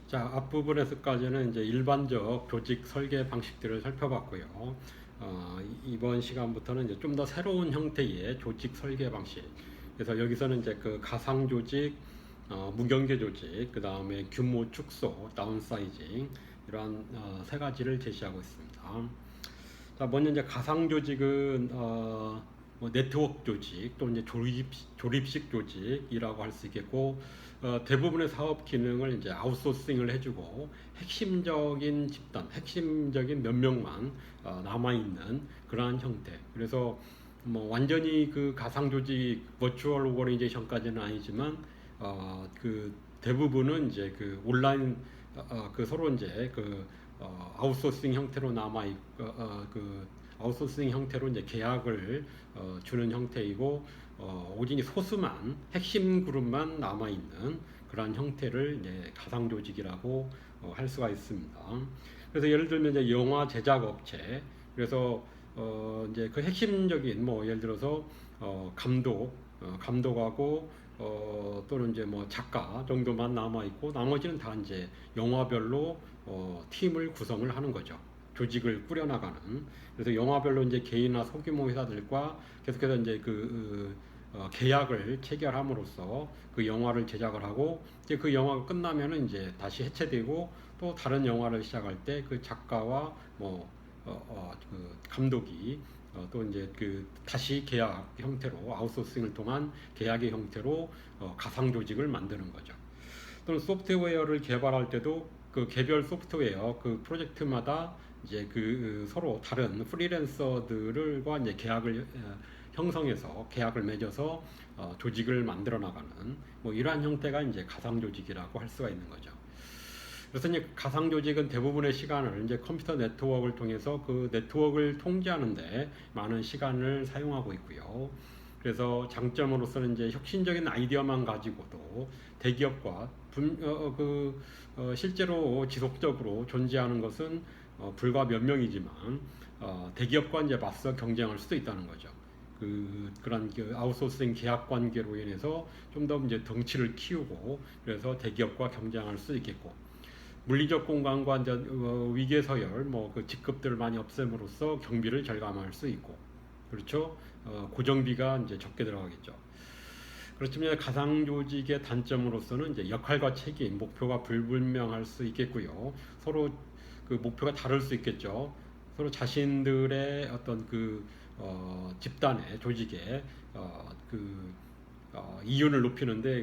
자, 앞부분에서까지는 이제 일반적 조직 설계 방식들을 살펴봤고요. 이번 시간부터는 이제 좀 더 새로운 형태의 조직 설계 방식. 그래서 여기서는 이제 그 가상 조직, 무경계 조직, 그 다음에 규모 축소, 다운사이징 이러한 세 가지를 제시하고 있습니다. 자, 먼저 이제 가상 조직은 뭐 네트워크 조직 또 이제 조립식 조직이라고 할 수 있겠고, 대부분의 사업 기능을 이제 아웃소싱을 해주고 핵심적인 집단, 핵심적인 몇 명만 남아 있는 그러한 형태. 그래서 뭐 완전히 그 가상 조직 버추얼 오거니제이션까지는 아니지만 그 대부분은 이제 그 온라인 그 서로 이제 그 아웃소싱 형태로 남아 있고 그 아웃소싱 형태로 이제 계약을 주는 형태이고, 오직 소수만 핵심 그룹만 남아 있는 그러한 형태를 이제 가상 조직이라고 할 수가 있습니다. 그래서 예를 들면 이제 영화 제작 업체, 그래서 이제 그 핵심적인 뭐 예를 들어서 감독하고 또는 이제 뭐 작가 정도만 남아 있고, 나머지는 다 이제 영화별로 팀을 구성을 하는 거죠. 조직을 꾸려나가는. 그래서 영화별로 이제 개인이나 소규모 회사들과 계속해서 이제 계약을 체결함으로써 그 영화를 제작을 하고, 이제 그 영화가 끝나면은 이제 다시 해체되고 또 다른 영화를 시작할 때 그 작가와 그 감독이 또 이제 그 다시 계약 형태로 아웃소싱을 통한 계약의 형태로 가상 조직을 만드는 거죠. 또는 소프트웨어를 개발할 때도 그 개별 소프트웨어 그 프로젝트마다 이제 그 서로 다른 프리랜서들과 이제 계약을 형성해서 계약을 맺어서 조직을 만들어 나가는 뭐 이러한 형태가 이제 가상 조직이라고 할 수가 있는 거죠. 그래서 이제 가상 조직은 대부분의 시간을 이제 컴퓨터 네트워크를 통해서 그 네트워크를 통제하는데 많은 시간을 사용하고 있고요. 그래서 장점으로서는 이제 혁신적인 아이디어만 가지고도 대기업과 실제로 지속적으로 존재하는 것은 불과 몇 명이지만 대기업과 이제 맞서 경쟁할 수도 있다는 거죠. 그런 아웃소싱 계약 관계로 인해서 좀 더 이제 덩치를 키우고, 그래서 대기업과 경쟁할 수 있겠고, 물리적 공간과 이제 위계 서열 뭐 그 직급들을 많이 없앰으로써 경비를 절감할 수 있고, 그렇죠. 고정비가 이제 적게 들어가겠죠. 그렇지만 가상 조직의 단점으로서는 이제 역할과 책임, 목표가 불분명할 수 있겠고요. 서로 그 목표가 다를 수 있겠죠. 서로 자신들의 어떤 집단의 조직의 이윤을 높이는데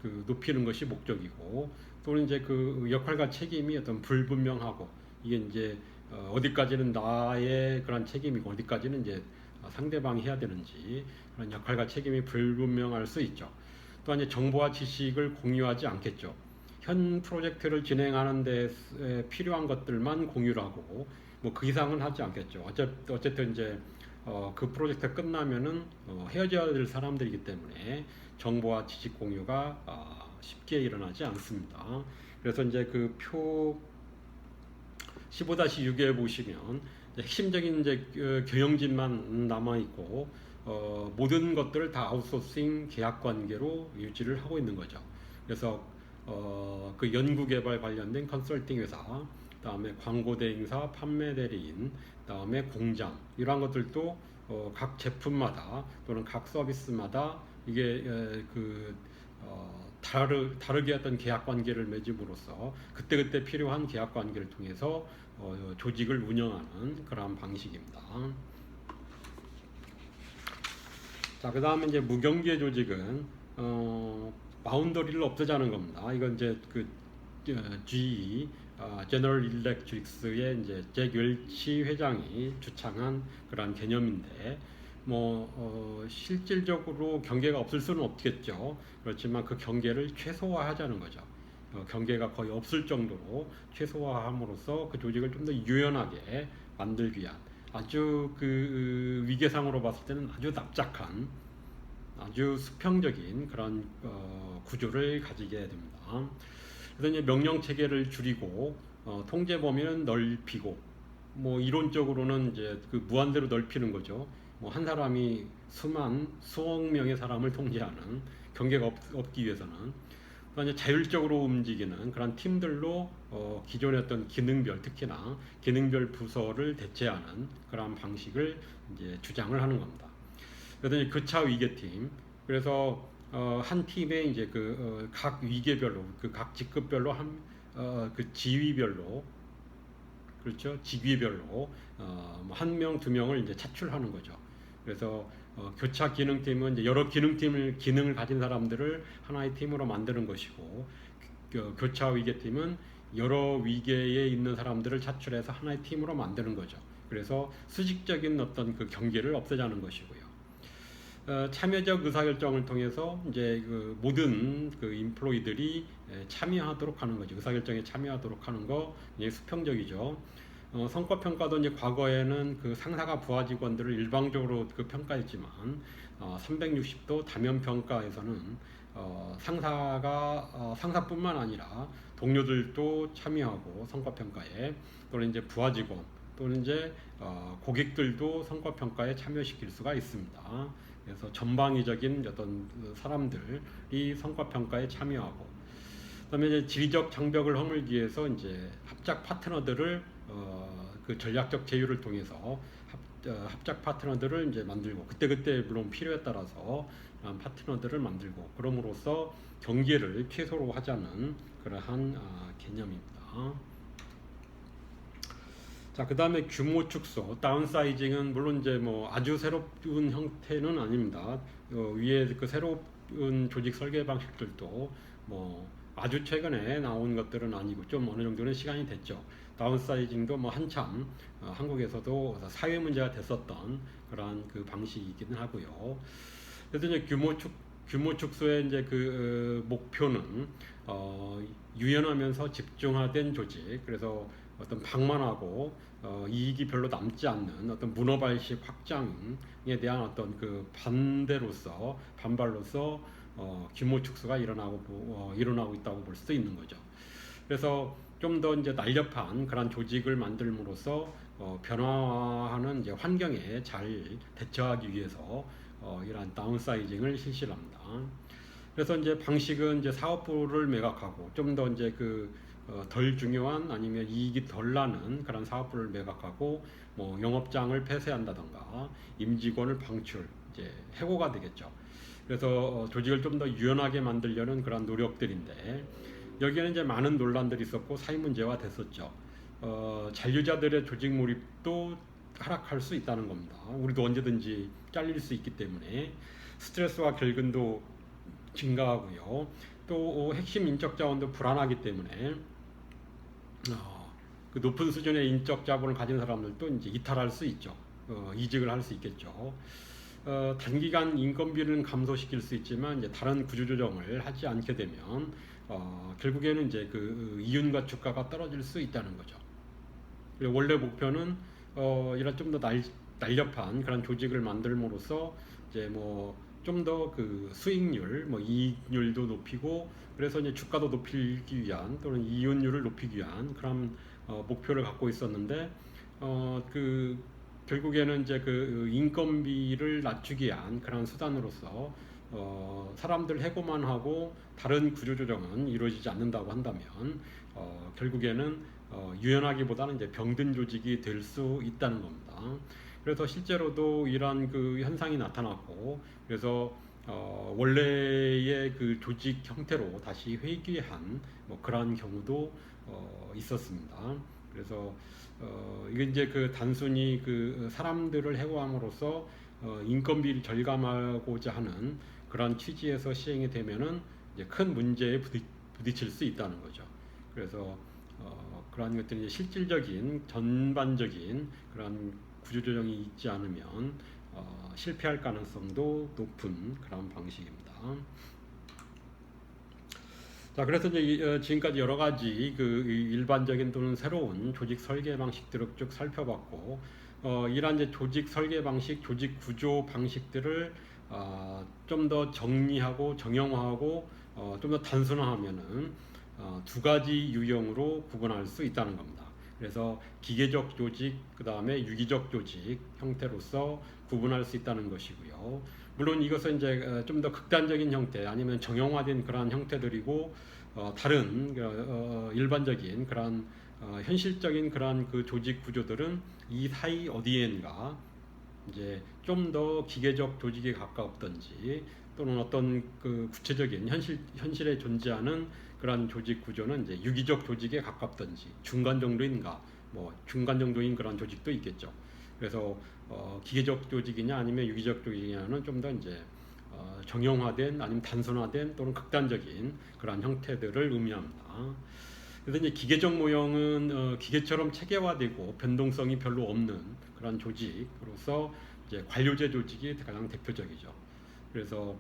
그 높이는 것이 목적이고, 또는 이제 그 역할과 책임이 어떤 불분명하고, 이게 이제 어디까지는 나의 그런 책임이고 어디까지는 이제 상대방이 해야 되는지 그런 역할과 책임이 불분명할 수 있죠. 또한 이제 정보와 지식을 공유하지 않겠죠. 현 프로젝트를 진행하는 데 필요한 것들만 공유를 하고 뭐 그 이상은 하지 않겠죠. 어쨌든 이제 그 프로젝트 끝나면은 헤어져야 될 사람들이기 때문에 정보와 지식 공유가 쉽게 일어나지 않습니다. 그래서 이제 그 표 15-6에 보시면 핵심적인 이제 경영진만 남아 있고 모든 것들을 다 아웃소싱 계약 관계로 유지를 하고 있는 거죠. 그래서 그 연구 개발 관련된 컨설팅 회사, 그다음에 광고 대행사, 판매 대리인, 그다음에 공장, 이러한 것들도 각 제품마다 또는 각 서비스마다 이게 다르게 어떤 계약 관계를 맺음으로써 그때그때 필요한 계약 관계를 통해서 조직을 운영하는 그러한 방식입니다. 자, 그 다음에 이제 무경계 조직은 바운더리를 없애자는 겁니다. 이건 이제 GE 제너럴 일렉트릭스의 이제 잭 웰치 회장이 주창한 그런 개념인데, 실질적으로 경계가 없을 수는 없겠죠. 그렇지만 그 경계를 최소화하자는 거죠. 경계가 거의 없을 정도로 최소화함으로써 그 조직을 좀 더 유연하게 만들기 위한, 아주 그 위계상으로 봤을 때는 아주 납작한, 아주 수평적인 그런 구조를 가지게 됩니다. 그래서 이제 명령 체계를 줄이고 통제 범위는 넓히고, 뭐 이론적으로는 이제 그 무한대로 넓히는 거죠. 뭐 한 사람이 수억 명의 사람을 통제하는, 경계가 없기 위해서는 또 이제 자율적으로 움직이는 그런 팀들로 기존의 어떤 기능별, 특히나 기능별 부서를 대체하는 그런 방식을 이제 주장을 하는 겁니다. 그래서 이제 교차 위계팀, 그래서 한 팀에 이제 각 위계별로, 그 각 직급별로 그 지위별로, 그렇죠, 직위별로 한 명, 두 명을 이제 차출하는 거죠. 그래서 교차 기능팀은 이제 여러 기능을 가진 사람들을 하나의 팀으로 만드는 것이고, 교차 위계팀은 여러 위계에 있는 사람들을 차출해서 하나의 팀으로 만드는 거죠. 그래서 수직적인 어떤 그 경계를 없애자는 것이고요. 참여적 의사결정을 통해서 이제 그 모든 그 인플로이들이 참여하도록 하는 거죠. 의사결정에 참여하도록 하는 거 이제 수평적이죠. 성과평가도 이제 과거에는 그 상사가 부하 직원들을 일방적으로 그 평가했지만 360도 다면 평가에서는 상사뿐만 아니라 동료들도 참여하고 성과평가에, 또는 이제 부하 직원, 또는 이제 고객들도 성과평가에 참여시킬 수가 있습니다. 그래서 전방위적인 어떤 사람들이 성과평가에 참여하고, 그다음에 이제 지리적 장벽을 허물기 위해서 이제 합작 파트너들을 그 전략적 제휴를 통해서 합작 파트너들을 이제 만들고, 그때 물론 필요에 따라서 파트너들을 만들고, 그럼으로써 경계를 최소로 하자는 그러한 개념입니다. 자, 그 다음에 규모 축소, 다운사이징은 물론 이제 뭐 아주 새로운 형태는 아닙니다. 위에 그 새로운 조직 설계 방식들도 뭐 아주 최근에 나온 것들은 아니고 좀 어느 정도는 시간이 됐죠. 다운사이징도 뭐 한참 한국에서도 사회 문제가 됐었던 그러한 그 방식이기는 하고요. 그래서 이제 규모 축소의 이제 그 목표는 유연하면서 집중화된 조직, 그래서 어떤 방만하고 이익이 별로 남지 않는 어떤 문어발식 확장에 대한 어떤 그 반발로서 규모 축소가 일어나고 있다고 볼 수 있는 거죠. 그래서 좀 더 이제 날렵한 그런 조직을 만들므로써 변화하는 이제 환경에 잘 대처하기 위해서 이러한 다운사이징을 실시합니다. 그래서 이제 방식은 이제 사업부를 매각하고 좀 더 이제 덜 중요한, 아니면 이익이 덜 나는 그런 사업부를 매각하고, 뭐 영업장을 폐쇄한다던가 임직원을 방출, 이제 해고가 되겠죠. 그래서 조직을 좀 더 유연하게 만들려는 그런 노력들인데, 여기에는 이제 많은 논란들이 있었고 사회 문제화 됐었죠. 잔류자들의 조직 몰입도 하락할 수 있다는 겁니다. 우리도 언제든지 잘릴 수 있기 때문에 스트레스와 결근도 증가하고요. 또 핵심 인적 자원도 불안하기 때문에 그 높은 수준의 인적 자본을 가진 사람들도 이제 이탈할 수 있죠. 이직을 할 수 있겠죠. 단기간 인건비는 감소시킬 수 있지만 이제 다른 구조조정을 하지 않게 되면 결국에는 이제 그 이윤과 주가가 떨어질 수 있다는 거죠. 원래 목표는 이런 좀 더 날렵한 그런 조직을 만들므로써 이제 뭐 좀 더 그 수익률, 뭐 이익률도 높이고, 그래서 이제 주가도 높이기 위한, 또는 이윤율을 높이기 위한 그런 목표를 갖고 있었는데, 그 결국에는 이제 그 인건비를 낮추기 위한 그런 수단으로서 사람들 해고만 하고 다른 구조조정은 이루어지지 않는다고 한다면 결국에는 유연하기보다는 이제 병든 조직이 될 수 있다는 겁니다. 그래서 실제로도 이러한 그 현상이 나타났고, 그래서 원래의 그 조직 형태로 다시 회귀한 뭐 그러한 경우도 있었습니다. 그래서 이게 이제 그 단순히 그 사람들을 해고함으로써 인건비를 절감하고자 하는 그런 취지에서 시행이 되면은 이제 큰 문제에 부딪힐 수 있다는 거죠. 그래서 그러한 것들이 실질적인 전반적인 그런 구조조정이 있지 않으면 실패할 가능성도 높은 그런 방식입니다. 자, 그래서 이제 지금까지 여러 가지 그 일반적인 또는 새로운 조직 설계 방식들을 쭉 살펴봤고, 이러한 이제 조직 설계 방식, 조직 구조 방식들을 좀 더 정리하고 정형화하고 좀 더 단순화하면은 두 가지 유형으로 구분할 수 있다는 겁니다. 그래서 기계적 조직, 그 다음에 유기적 조직 형태로서 구분할 수 있다는 것이고요. 물론 이것은 이제 좀 더 극단적인 형태 아니면 정형화된 그러한 형태들이고 다른 일반적인 그러한 현실적인 그러한 그 조직 구조들은 이 사이 어디엔가 이제 좀 더 기계적 조직에 가깝던지 또는 어떤 그 구체적인 현실에 존재하는 그러한 조직 구조는 이제 유기적 조직에 가깝던지 중간 정도인가 뭐 중간 정도인 그런 조직도 있겠죠. 그래서 기계적 조직이냐 아니면 유기적 조직이냐는 좀 더 이제 정형화된 아니면 단순화된 또는 극단적인 그러한 형태들을 의미합니다. 그래서 이제 기계적 모형은 기계처럼 체계화되고 변동성이 별로 없는 그런 조직으로서 이제 관료제 조직이 가장 대표적이죠. 그래서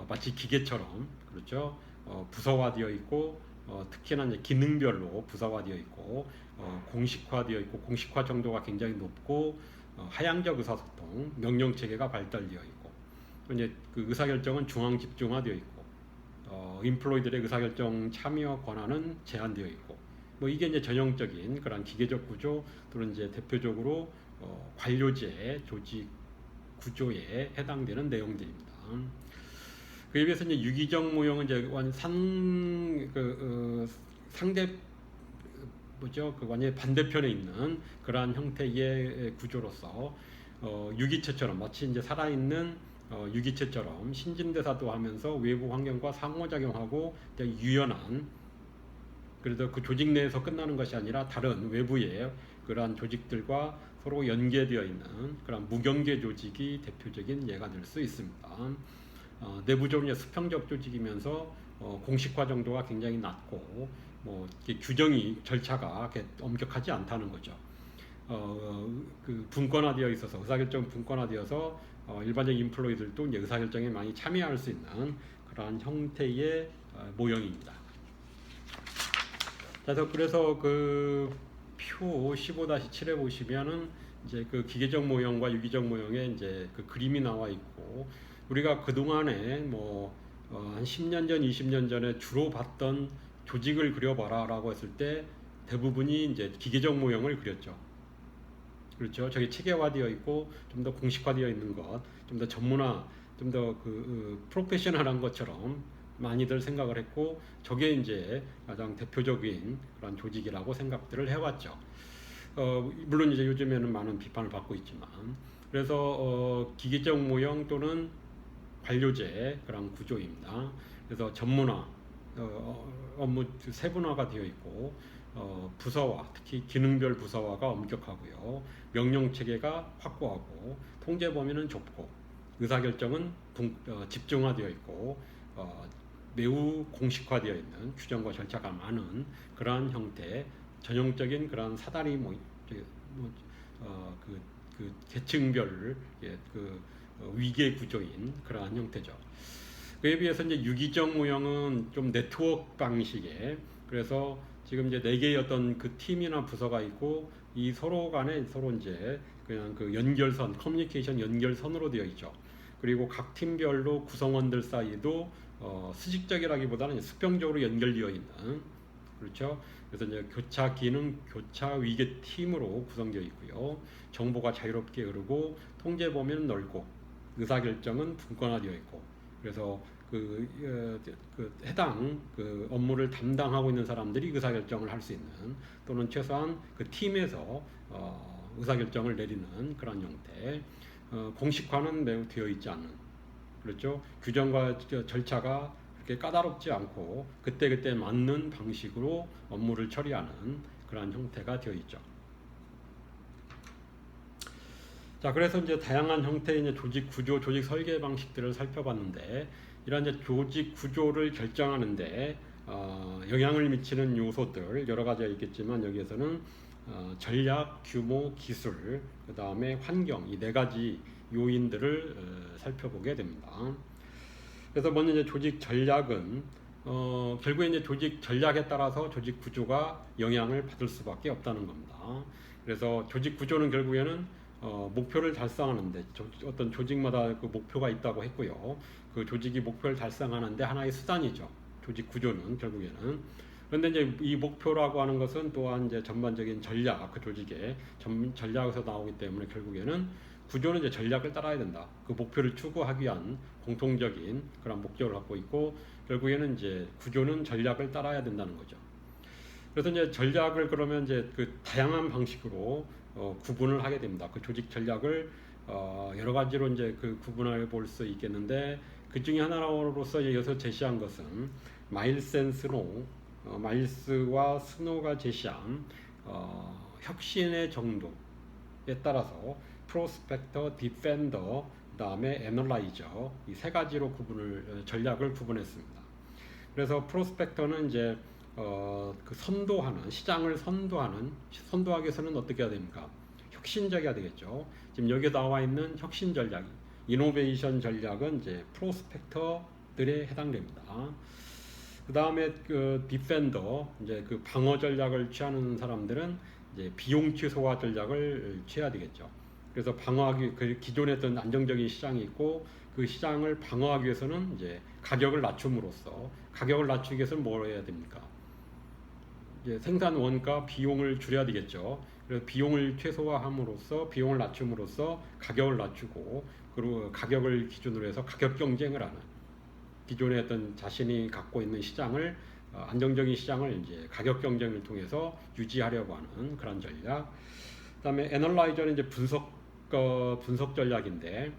마치 기계처럼 그렇죠. 부서화되어 있고 특히나 이제 기능별로 부서화되어 있고 공식화되어 있고 공식화 정도가 굉장히 높고 하향적 의사소통, 명령 체계가 발달되어 있고 이제 그 의사결정은 중앙 집중화되어 있고 인플로이들의 의사결정 참여 권한은 제한되어 있고 뭐 이게 이제 전형적인 그런 기계적 구조 또는 이제 대표적으로 관료제 조직 구조에 해당되는 내용들입니다. 그에 비해서 이제 유기적 모형은 이제 상대 뭐죠? 그 완전히 반대편에 있는 그러한 형태의 구조로서 유기체처럼 마치 이제 살아있는 유기체처럼 신진대사도 하면서 외부 환경과 상호작용하고 유연한 그래도 그 조직 내에서 끝나는 것이 아니라 다른 외부의 그러한 조직들과 서로 연계되어 있는 그런 무경계 조직이 대표적인 예가 될 수 있습니다. 내부적으로 수평적 조직이면서 공식화 정도가 굉장히 낮고 뭐 규정이 절차가 엄격하지 않다는 거죠. 그 분권화되어 있어서 의사결정 분권화되어서 일반적 인플로이들도 이제 의사결정에 많이 참여할 수 있는 그러한 형태의 모형입니다. 그래서 그 표 15-7에 보시면은 이제 그 기계적 모형과 유기적 모형에 이제 그 그림이 나와 있고 우리가 그 동안에 뭐 한 10년 전, 20년 전에 주로 봤던 조직을 그려봐라라고 했을 때 대부분이 이제 기계적 모형을 그렸죠. 그렇죠. 저게 체계화되어 있고 좀 더 공식화되어 있는 것, 좀 더 전문화, 좀 더 그 프로페셔널한 것처럼 많이들 생각을 했고 저게 이제 가장 대표적인 그런 조직이라고 생각들을 해왔죠. 물론 이제 요즘에는 많은 비판을 받고 있지만 그래서 기계적 모형 또는 관료제 그런 구조입니다. 그래서 전문화, 업무 세분화가 되어 있고 부서화, 특히 기능별 부서화가 엄격하고요. 명령 체계가 확고하고 통제 범위는 좁고 의사결정은 집중화되어 있고 매우 공식화되어 있는 규정과 절차가 많은 그러한 형태, 전형적인 그런 사다리 그 계층별 위계 구조인 그러한 형태죠. 그에 비해서 이제 유기적 모형은 좀 네트워크 방식의 그래서 지금 이제 4개의 어떤 그 팀이나 부서가 있고 이 서로 간에 서로 이제 그냥 그 연결선, 커뮤니케이션 연결선으로 되어 있죠. 그리고 각 팀별로 구성원들 사이도 수직적이라기보다는 수평적으로 연결되어 있는 그렇죠. 그래서 이제 교차 기능, 교차 위계 팀으로 구성되어 있고요. 정보가 자유롭게 흐르고 통제 범위는 넓고 의사결정은 분권화되어 있고 그래서 해당 그 업무를 담당하고 있는 사람들이 의사결정을 할 수 있는 또는 최소한 그 팀에서 의사결정을 내리는 그런 형태. 공식화는 매우 되어 있지 않은 그렇죠. 규정과 절차가 그렇게 까다롭지 않고 그때그때 맞는 방식으로 업무를 처리하는 그런 형태가 되어 있죠. 자, 그래서 이제 다양한 형태의 이제 조직 구조, 조직 설계 방식들을 살펴봤는데 이런 이제 조직 구조를 결정하는데 영향을 미치는 요소들 여러 가지가 있겠지만 여기에서는 전략, 규모, 기술, 그 다음에 환경 이 4가지 요인들을 살펴보게 됩니다. 그래서 먼저 이제 조직 전략은 결국에 이제 조직 전략에 따라서 조직 구조가 영향을 받을 수밖에 없다는 겁니다. 그래서 조직 구조는 결국에는 목표를 달성하는데 어떤 조직마다 그 목표가 있다고 했고요. 그 조직이 목표를 달성하는데 하나의 수단이죠. 조직 구조는 결국에는. 그런데 이제 이 목표라고 하는 것은 또한 이제 전반적인 전략, 그 조직의 전략에서 나오기 때문에 결국에는 구조는 이제 전략을 따라야 된다. 그 목표를 추구하기 위한 공통적인 그런 목적을 갖고 있고, 결국에는 이제 구조는 전략을 따라야 된다는 거죠. 그래서 이제 전략을 그러면 이제 그 다양한 방식으로 구분을 하게 됩니다. 그 조직 전략을 여러 가지로 이제 그 구분해 볼 수 있겠는데, 그 중에 하나로서 여기서 제시한 것은 마일스 앤 스노우, 마일스와 스노우가 제시한 혁신의 정도에 따라서 프로스펙터, 디펜더, 그다음에 애널라이저, 이 세 가지로 전략을 구분했습니다. 그래서 프로스펙터는 이제 그 선도하는, 시장을 선도하기 위해서는 어떻게 해야 됩니까? 혁신적이어야 되겠죠. 지금 여기 나와 있는 혁신 전략, 이노베이션 전략은 이제 프로스펙터들에 해당됩니다. 그 다음에 그 디펜더, 이제 그 방어 전략을 취하는 사람들은 이제 비용 최소화 전략을 취해야 되겠죠. 그래서 방어하기, 그 기존에 있던 안정적인 시장이 있고, 그 시장을 방어하기 위해서는 이제 가격을 낮춤으로써, 가격을 낮추기 위해서는 뭘 해야 됩니까? 이제 생산 원가 비용을 줄여야 되겠죠. 그래서 비용을 최소화함으로써, 비용을 낮춤으로써 가격을 낮추고, 그리고 가격을 기준으로 해서 가격 경쟁을 하는, 기존에 어떤 자신이 갖고 있는 시장을, 안정적인 시장을 이제 가격 경쟁을 통해서 유지하려고 하는 그런 전략. 그다음에 애널라이저는 이제 분석 전략인데,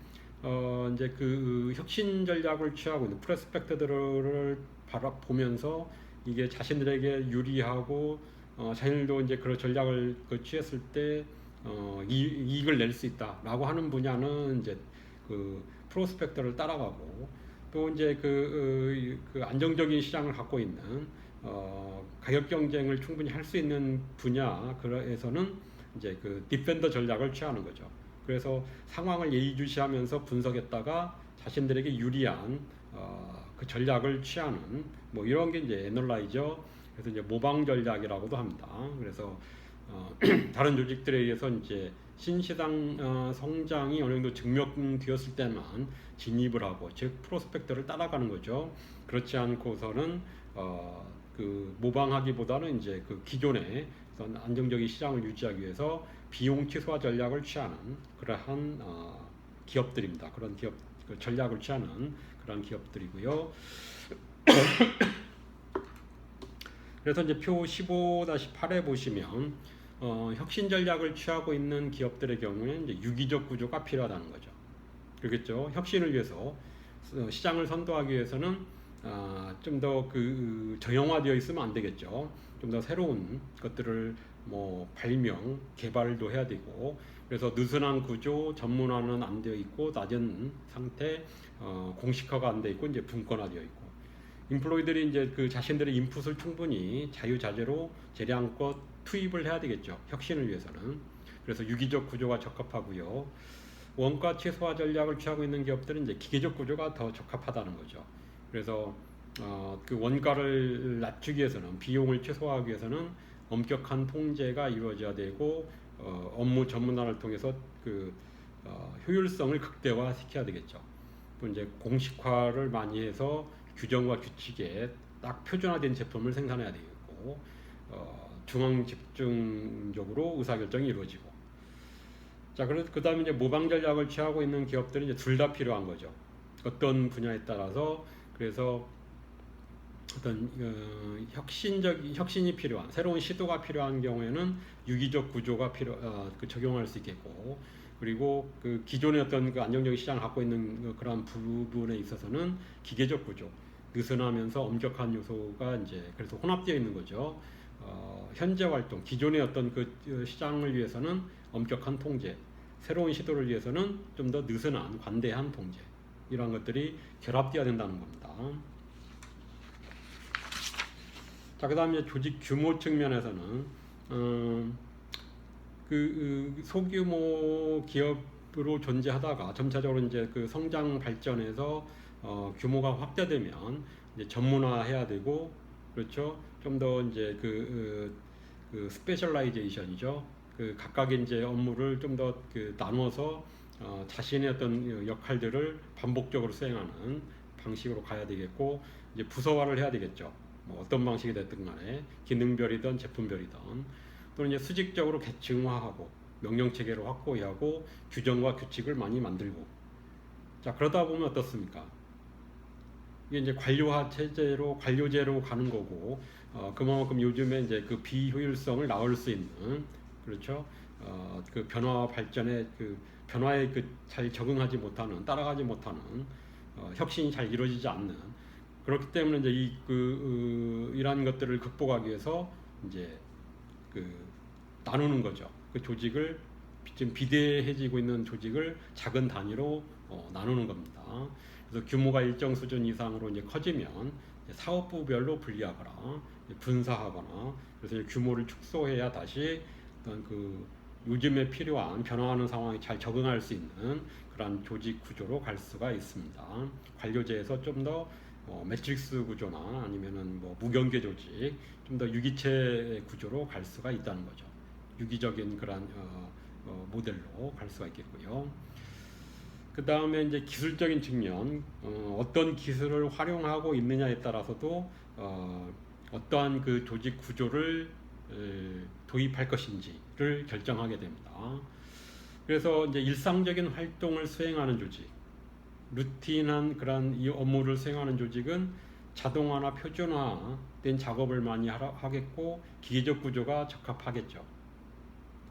이제 그 혁신 전략을 취하고 있는 프로스펙터들을 바라보면서 이게 자신들에게 유리하고, 자신들도 이제 그런 전략을 취했을 때 이익을 낼 수 있다라고 하는 분야는 이제 그 프로스펙터를 따라가고, 또 이제 그 안정적인 시장을 갖고 있는, 가격 경쟁을 충분히 할 수 있는 분야에서는 이제 그 디펜더 전략을 취하는 거죠. 그래서 상황을 예의주시하면서 분석했다가 자신들에게 유리한 그 전략을 취하는, 뭐 이런 게 이제 애널라이저, 그래서 이제 모방 전략이라고도 합니다. 그래서 다른 조직들에 의해서 이제 신시장 성장이 어느 정도 증명되었을 때만 진입을 하고, 즉 프로스펙터를 따라가는 거죠. 그렇지 않고서는 그 모방하기보다는 이제 그 기존의 안정적인 시장을 유지하기 위해서 비용 최소화 전략을 취하는 그러한 기업들입니다. 그런 기업, 그 전략을 취하는 그런 기업들이고요. 그래서 이제 표 15-8에 보시면 혁신 전략을 취하고 있는 기업들의 경우에는 이제 유기적 구조가 필요하다는 거죠. 그렇겠죠. 혁신을 위해서, 시장을 선도하기 위해서는 좀 더 그 정형화되어 있으면 안 되겠죠. 좀 더 새로운 것들을 뭐 발명, 개발도 해야 되고, 그래서 느슨한 구조, 전문화는 안 되어 있고, 낮은 상태, 공식화가 안 되어 있고, 이제 분권화되어 있고, 인플로이들이 이제 그 자신들의 인풋을 충분히 자유자재로 재량껏 투입을 해야 되겠죠. 혁신을 위해서는. 그래서 유기적 구조가 적합하고요. 원가 최소화 전략을 취하고 있는 기업들은 이제 기계적 구조가 더 적합하다는 거죠. 그래서 그 원가를 낮추기 위해서는, 비용을 최소화하기 위해서는 엄격한 통제가 이루어져야 되고, 업무 전문화를 통해서 그 효율성을 극대화시켜야 되겠죠. 또 이제 공식화를 많이 해서 규정과 규칙에 딱 표준화된 제품을 생산해야 되겠고, 중앙 집중적으로 의사결정이 이루어지고. 자, 그래서 그 다음에 이제 모방 전략을 취하고 있는 기업들은 이제 둘 다 필요한 거죠. 어떤 분야에 따라서. 그래서 어떤 혁신이 필요한, 새로운 시도가 필요한 경우에는 유기적 구조가 적용할 수 있겠고, 그리고 그 기존의 어떤 그 안정적인 시장을 갖고 있는 그런 부분에 있어서는 기계적 구조, 느슨하면서 엄격한 요소가 이제 그래서 혼합되어 있는 거죠. 현재 활동, 기존의 어떤 그 시장을 위해서는 엄격한 통제, 새로운 시도를 위해서는 좀 더 느슨한 관대한 통제, 이러한 것들이 결합되어야 된다는 겁니다. 자, 그 다음에 조직 규모 측면에서는 소규모 기업으로 존재하다가 점차적으로 이제 그 성장 발전해서 규모가 확대되면 이제 전문화해야 되고, 그렇죠. 좀 더 이제 그 스페셜라이제이션이죠. 그 각각의 이제 업무를 좀 더 그 나눠서 자신의 어떤 역할들을 반복적으로 수행하는 방식으로 가야 되겠고, 이제 부서화를 해야 되겠죠. 뭐 어떤 방식이 됐든 간에 기능별이든 제품별이든, 또는 이제 수직적으로 계층화하고, 명령 체계를 확고히 하고 규정과 규칙을 많이 만들고. 자, 그러다 보면 어떻습니까? 이게 이제 관료화 체제로 관료제로 가는 거고, 그만큼 요즘에 이제 그 비효율성을 낳을 수 있는, 그렇죠? 그 변화 발전에 그 변화에 그 잘 적응하지 못하는, 따라가지 못하는, 혁신이 잘 이루어지지 않는. 그렇기 때문에 이제 이러한 것들을 극복하기 위해서 이제 그 나누는 거죠. 그 조직을 지금 비대해지고 있는 조직을 작은 단위로 나누는 겁니다. 그래서 규모가 일정 수준 이상으로 이제 커지면 이제 사업부별로 분리하거나 분사하거나, 그래서 규모를 축소해야 다시 어떤 그 요즘에 필요한 변화하는 상황에 잘 적응할 수 있는 그런 조직 구조로 갈 수가 있습니다. 관료제에서 좀 더 매트릭스 구조나 아니면은 뭐 무경계 조직, 좀 더 유기체 구조로 갈 수가 있다는 거죠. 유기적인 그런 모델로 갈 수가 있겠고요. 그 다음에 이제 기술적인 측면, 어떤 기술을 활용하고 있느냐에 따라서도 어떠한 그 조직 구조를 도입할 것인지를 결정하게 됩니다. 그래서 이제 일상적인 활동을 수행하는 조직, 루틴한 그런 이 업무를 수행하는 조직은 자동화나 표준화된 작업을 많이 하겠고 기계적 구조가 적합하겠죠.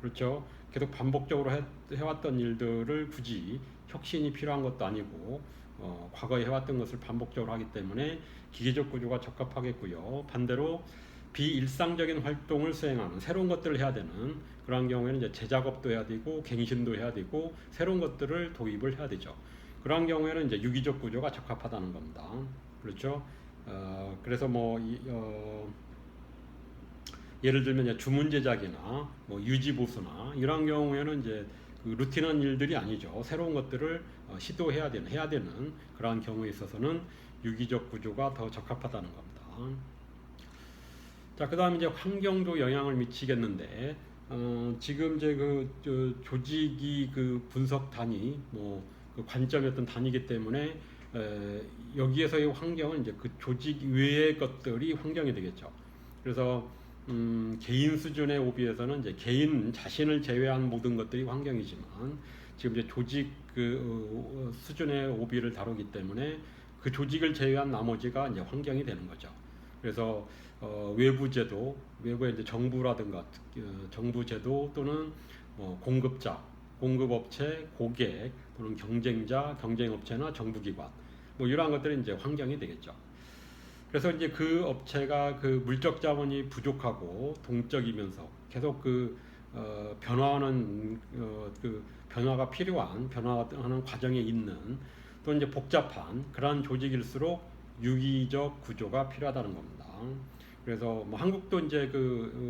그렇죠. 계속 반복적으로 해왔던 일들을 굳이 혁신이 필요한 것도 아니고 과거에 해왔던 것을 반복적으로 하기 때문에 기계적 구조가 적합하겠고요. 반대로 비일상적인 활동을 수행하는 새로운 것들을 해야 되는 그런 경우에는 이제 재작업도 해야 되고 갱신도 해야 되고 새로운 것들을 도입을 해야 되죠. 그런 경우에는 이제 유기적 구조가 적합하다는 겁니다. 그렇죠. 그래서 예를 들면 이제 주문 제작이나 뭐 유지 보수나 이런 경우에는 이제 그 루틴한 일들이 아니죠. 새로운 것들을 시도해야 되는 그러한 경우에 있어서는 유기적 구조가 더 적합하다는 겁니다. 자, 그다음 이제 환경도 영향을 미치겠는데, 지금 이제 조직이 그 분석 단위, 그 관점이 어떤 단위이기 때문에 여기에서의 환경은 이제 그 조직 외의 것들이 환경이 되겠죠. 그래서 개인 수준의 오비에서는 이제 개인 자신을 제외한 모든 것들이 환경이지만, 지금 이제 조직 수준의 오비를 다루기 때문에 그 조직을 제외한 나머지가 이제 환경이 되는 거죠. 그래서 외부 제도, 외부의 이제 정부라든가 정부 제도 또는 공급자, 공급업체, 고객 또는 경쟁자, 경쟁업체나 정부기관, 뭐 이러한 것들이 이제 환경이 되겠죠. 그래서 이제 그 업체가 그 물적 자원이 부족하고 동적이면서 계속 변화하는 그 변화가 필요한 변화하는 과정에 있는 또 이제 복잡한 그러한 조직일수록 유기적 구조가 필요하다는 겁니다. 그래서 뭐 한국도 이제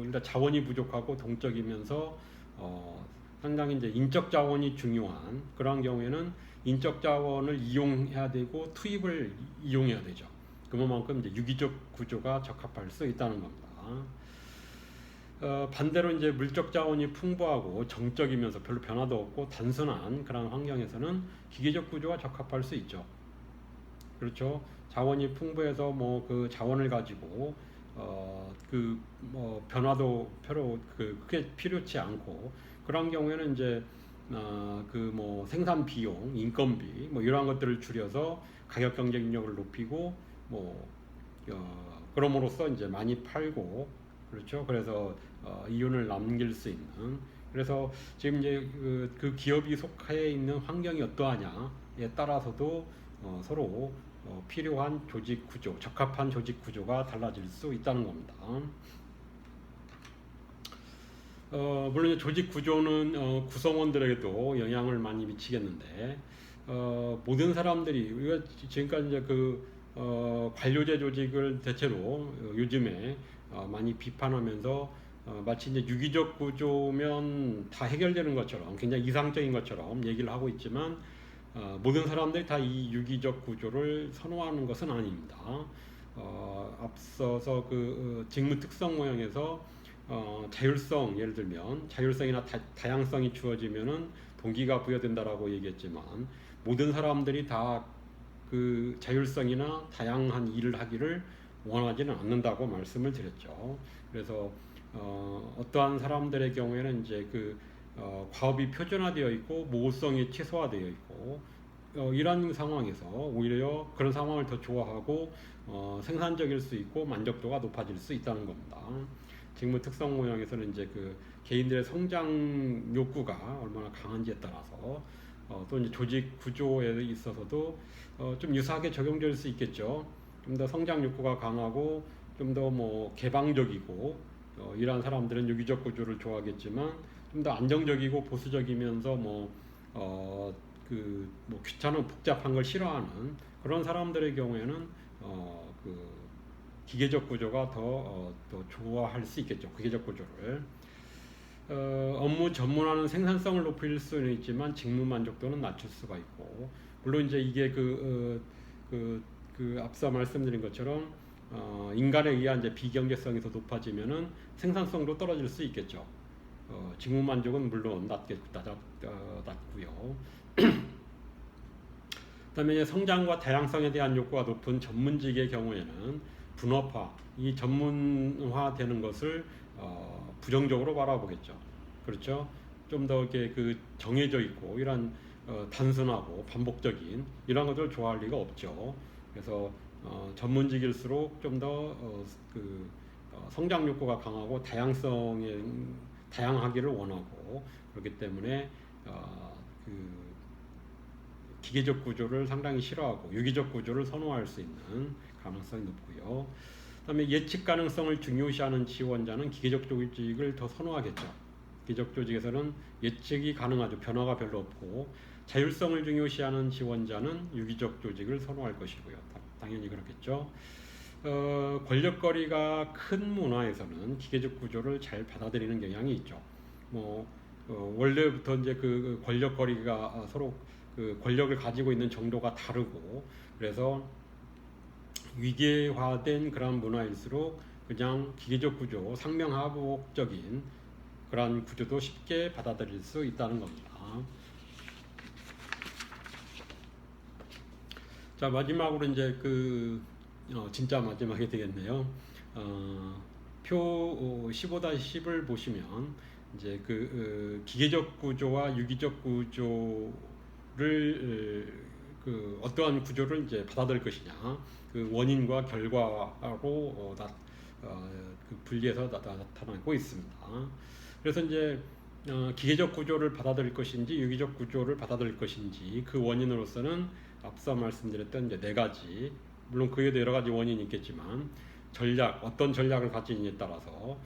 일단 자원이 부족하고 동적이면서 상당히 이제 인적 자원이 중요한 그러한 경우에는 인적 자원을 이용해야 되고 투입을 이용해야 되죠. 그만큼 이제 유기적 구조가 적합할 수 있다는 겁니다. 반대로 이제 물적 자원이 풍부하고 정적이면서 별로 변화도 없고 단순한 그런 환경에서는 기계적 구조가 적합할 수 있죠. 그렇죠. 자원이 풍부해서 그 자원을 가지고 변화도 크게 필요치 않고 그런 경우에는 이제 생산 비용, 인건비 이러한 것들을 줄여서 가격 경쟁력을 높이고 그럼으로써 이제 많이 팔고 그렇죠. 그래서 이윤을 남길 수 있는. 그래서 지금 이제 그 기업이 속해 있는 환경이 어떠하냐에 따라서도 서로 필요한 조직 구조, 적합한 조직 구조가 달라질 수 있다는 겁니다. 물론 조직 구조는 구성원들에게도 영향을 많이 미치겠는데 모든 사람들이 우리가 지금까지 이제 관료제 조직을 대체로 요즘에 많이 비판하면서 마치 이제 유기적 구조면 다 해결되는 것처럼 굉장히 이상적인 것처럼 얘기를 하고 있지만 모든 사람들이 다 이 유기적 구조를 선호하는 것은 아닙니다. 앞서서 직무 특성 모형에서 자율성, 예를 들면 자율성이나 다양성이 주어지면은 동기가 부여된다라고 얘기했지만 모든 사람들이 다 그 자율성이나 다양한 일을 하기를 원하지는 않는다고 말씀을 드렸죠. 그래서 어떠한 사람들의 경우에는 이제 과업이 표준화되어 있고 모호성이 최소화되어 있고 이런 상황에서 오히려 그런 상황을 더 좋아하고 생산적일 수 있고 만족도가 높아질 수 있다는 겁니다. 직무 특성 모형에서는 이제 그 개인들의 성장 욕구가 얼마나 강한지에 따라서 또 이제 조직 구조에 있어서도 좀 유사하게 적용될 수 있겠죠. 좀 더 성장 욕구가 강하고 좀 더 뭐 개방적이고 이러한 사람들은 유기적 구조를 좋아하겠지만 좀 더 안정적이고 보수적이면서 뭐 귀찮은 복잡한 걸 싫어하는 그런 사람들의 경우에는 그 기계적 구조가 더 좋아할 수 있겠죠. 기계적 구조를 업무 전문화는 생산성을 높일 수는 있지만 직무 만족도는 낮출 수가 있고 물론 이제 이게 앞서 말씀드린 것처럼 인간에 의한 이제 비경제성이 더 높아지면은 생산성도 떨어질 수 있겠죠. 직무 만족은 물론 낮고요. 그다음에 성장과 다양성에 대한 욕구가 높은 전문직의 경우에는 분업화, 이 전문화되는 것을 부정적으로 바라보겠죠. 그렇죠? 좀 더 이렇게 정해져 있고 이런 단순하고 반복적인 이런 것들을 좋아할 리가 없죠. 그래서 전문직일수록 좀 더 성장 욕구가 강하고 다양하기를 원하고 그렇기 때문에 기계적 구조를 상당히 싫어하고 유기적 구조를 선호할 수 있는 가능성이 높고요. 그다음에 예측 가능성을 중요시하는 지원자는 기계적 조직을 더 선호하겠죠. 기계적 조직에서는 예측이 가능하죠. 변화가 별로 없고 자율성을 중요시하는 지원자는 유기적 조직을 선호할 것이고요. 당연히 그렇겠죠. 권력거리가 큰 문화에서는 기계적 구조를 잘 받아들이는 경향이 있죠. 원래부터 이제 권력거리가 서로 권력을 가지고 있는 정도가 다르고 그래서 위계화된 그런 문화일수록 그냥 기계적 구조, 상명하복적인 그런 구조도 쉽게 받아들일 수 있다는 겁니다. 자, 마지막으로 이제 진짜 마지막이 되겠네요. 표 15-10을 보시면 이제 기계적 구조와 유기적 구조를 어떠한 구조를 이제 받아들일 것이냐, 원인과 결과로 분리해서 나타나고 있습니다. 그래서 이제 기계적 구조를 받아들일 것인지 유기적 구조를 받아들일 것인지 그 원인으로서는 앞서 말씀드렸던 이제 4가지, 물론 그에도 여러 가지 원인이 있겠지만 어떤 전략을 가지느냐에 따라서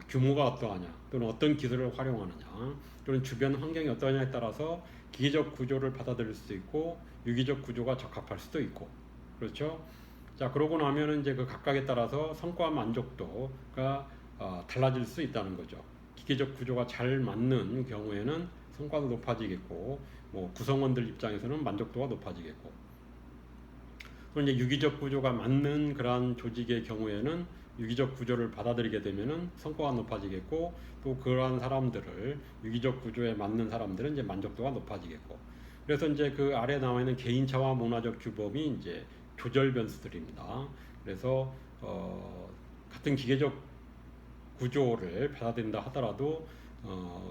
규모가 어떠하냐 또는 어떤 기술을 활용하느냐 또는 주변 환경이 어떠하냐에 따라서 기계적 구조를 받아들일 수도 있고 유기적 구조가 적합할 수도 있고 그렇죠. 자, 그러고 나면은 이제 각각에 따라서 성과 만족도가 달라질 수 있다는 거죠. 기계적 구조가 잘 맞는 경우에는 성과도 높아지겠고 구성원들 입장에서는 만족도가 높아지겠고 또 이제 유기적 구조가 맞는 그러한 조직의 경우에는 유기적 구조를 받아들이게 되면은 성과가 높아지겠고 또 그러한 사람들을 유기적 구조에 맞는 사람들은 이제 만족도가 높아지겠고 그래서 이제 아래 나와 있는 개인차와 문화적 규범이 이제 조절 변수들입니다. 그래서 같은 기계적 구조를 받아들인다 하더라도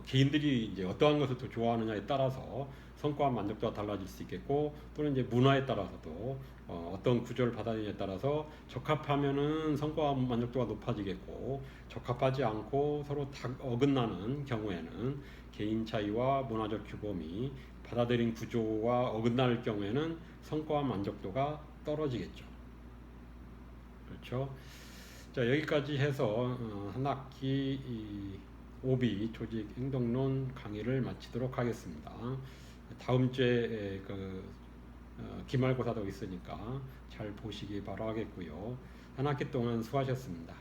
개인들이 이제 어떠한 것을 더 좋아하느냐에 따라서 성과와 만족도가 달라질 수 있겠고 또는 이제 문화에 따라서도 어떤 구조를 받아들이냐에 따라서 적합하면은 성과와 만족도가 높아지겠고 적합하지 않고 서로 어긋나는 경우에는 개인 차이와 문화적 규범이 받아들인 구조와 어긋날 경우에는 성과와 만족도가 떨어지겠죠. 그렇죠. 자, 여기까지 해서 한 학기 OB 조직 행동론 강의를 마치도록 하겠습니다. 다음 주에 기말고사도 있으니까 잘 보시기 바라겠고요. 한 학기 동안 수고하셨습니다.